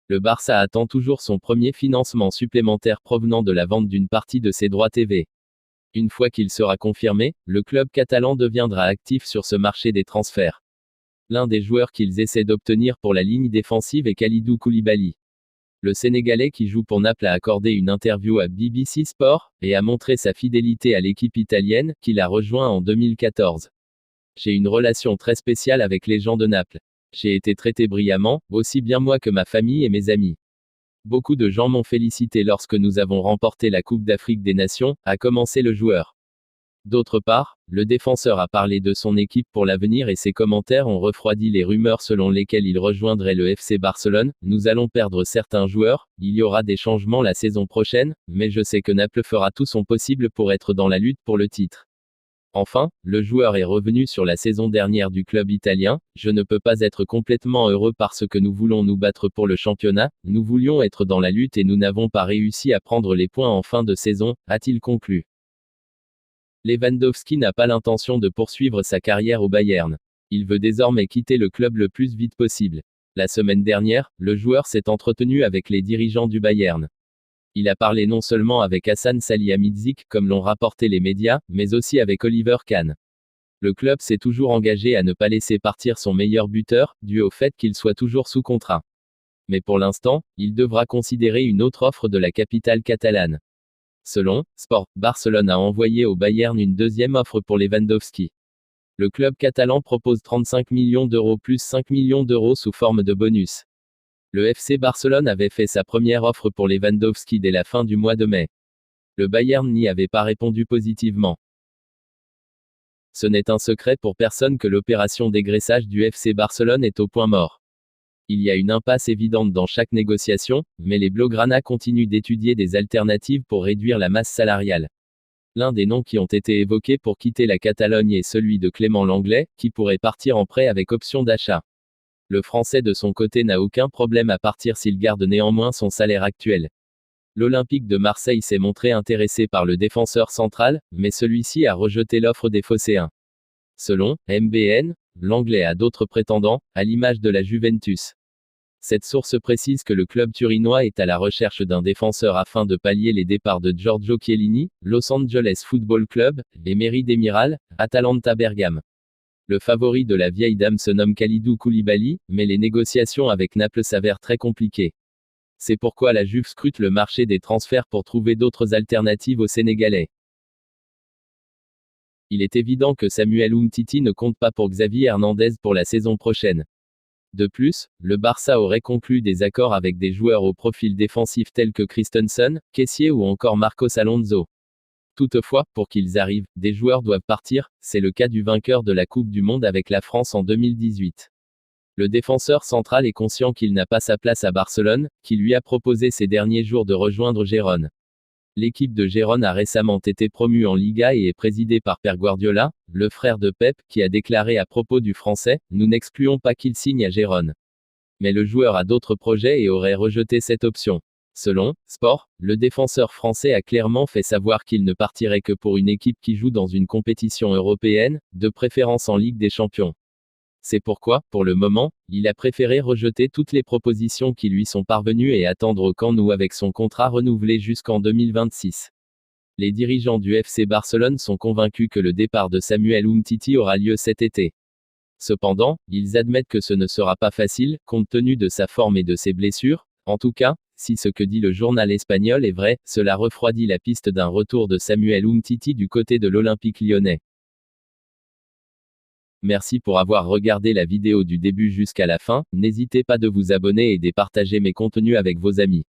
Le Barça attend toujours son premier financement supplémentaire provenant de la vente d'une partie de ses droits TV. Une fois qu'il sera confirmé, le club catalan deviendra actif sur ce marché des transferts. L'un des joueurs qu'ils essaient d'obtenir pour la ligne défensive est Kalidou Koulibaly. Le Sénégalais qui joue pour Naples a accordé une interview à BBC Sport, et a montré sa fidélité à l'équipe italienne, qu'il a rejoint en 2014. J'ai une relation très spéciale avec les gens de Naples. J'ai été traité brillamment, aussi bien moi que ma famille et mes amis. Beaucoup de gens m'ont félicité lorsque nous avons remporté la Coupe d'Afrique des Nations, a commencé le joueur. D'autre part, le défenseur a parlé de son équipe pour l'avenir et ses commentaires ont refroidi les rumeurs selon lesquelles il rejoindrait le FC Barcelone. Nous allons perdre certains joueurs, il y aura des changements la saison prochaine, mais je sais que Naples fera tout son possible pour être dans la lutte pour le titre. Enfin, le joueur est revenu sur la saison dernière du club italien. Je ne peux pas être complètement heureux parce que nous voulons nous battre pour le championnat, nous voulions être dans la lutte et nous n'avons pas réussi à prendre les points en fin de saison, a-t-il conclu. Lewandowski n'a pas l'intention de poursuivre sa carrière au Bayern. Il veut désormais quitter le club le plus vite possible. La semaine dernière, le joueur s'est entretenu avec les dirigeants du Bayern. Il a parlé non seulement avec Hassan Salihamidzic, comme l'ont rapporté les médias, mais aussi avec Oliver Kahn. Le club s'est toujours engagé à ne pas laisser partir son meilleur buteur, dû au fait qu'il soit toujours sous contrat. Mais pour l'instant, il devra considérer une autre offre de la capitale catalane. Selon Sport, Barcelone a envoyé au Bayern une deuxième offre pour Lewandowski. Le club catalan propose 35 millions d'euros plus 5 millions d'euros sous forme de bonus. Le FC Barcelone avait fait sa première offre pour Lewandowski dès la fin du mois de mai. Le Bayern n'y avait pas répondu positivement. Ce n'est un secret pour personne que l'opération dégraissage du FC Barcelone est au point mort. Il y a une impasse évidente dans chaque négociation, mais les Blaugrana continuent d'étudier des alternatives pour réduire la masse salariale. L'un des noms qui ont été évoqués pour quitter la Catalogne est celui de Clément Lenglet, qui pourrait partir en prêt avec option d'achat. Le Français de son côté n'a aucun problème à partir s'il garde néanmoins son salaire actuel. L'Olympique de Marseille s'est montré intéressé par le défenseur central, mais celui-ci a rejeté l'offre des Phocéens. Selon MBN, Lenglet a d'autres prétendants, à l'image de la Juventus. Cette source précise que le club turinois est à la recherche d'un défenseur afin de pallier les départs de Giorgio Chiellini, Los Angeles Football Club, et Mary Demiral, Atalanta Bergame. Le favori de la vieille dame se nomme Kalidou Koulibaly, mais les négociations avec Naples s'avèrent très compliquées. C'est pourquoi la Juve scrute le marché des transferts pour trouver d'autres alternatives aux Sénégalais. Il est évident que Samuel Umtiti ne compte pas pour Xavi Hernandez pour la saison prochaine. De plus, le Barça aurait conclu des accords avec des joueurs au profil défensif tels que Christensen, Kessié ou encore Marcos Alonso. Toutefois, pour qu'ils arrivent, des joueurs doivent partir, c'est le cas du vainqueur de la Coupe du Monde avec la France en 2018. Le défenseur central est conscient qu'il n'a pas sa place à Barcelone, qui lui a proposé ces derniers jours de rejoindre Gérone. L'équipe de Gérone a récemment été promue en Liga et est présidée par Pep Guardiola, le frère de Pep, qui a déclaré à propos du Français, « Nous n'excluons pas qu'il signe à Gérone. » Mais le joueur a d'autres projets et aurait rejeté cette option. Selon Sport, le défenseur français a clairement fait savoir qu'il ne partirait que pour une équipe qui joue dans une compétition européenne, de préférence en Ligue des Champions. C'est pourquoi, pour le moment, il a préféré rejeter toutes les propositions qui lui sont parvenues et attendre au Camp Nou avec son contrat renouvelé jusqu'en 2026. Les dirigeants du FC Barcelone sont convaincus que le départ de Samuel Umtiti aura lieu cet été. Cependant, ils admettent que ce ne sera pas facile, compte tenu de sa forme et de ses blessures. En tout cas, si ce que dit le journal espagnol est vrai, cela refroidit la piste d'un retour de Samuel Umtiti du côté de l'Olympique lyonnais. Merci pour avoir regardé la vidéo du début jusqu'à la fin, n'hésitez pas de vous abonner et de partager mes contenus avec vos amis.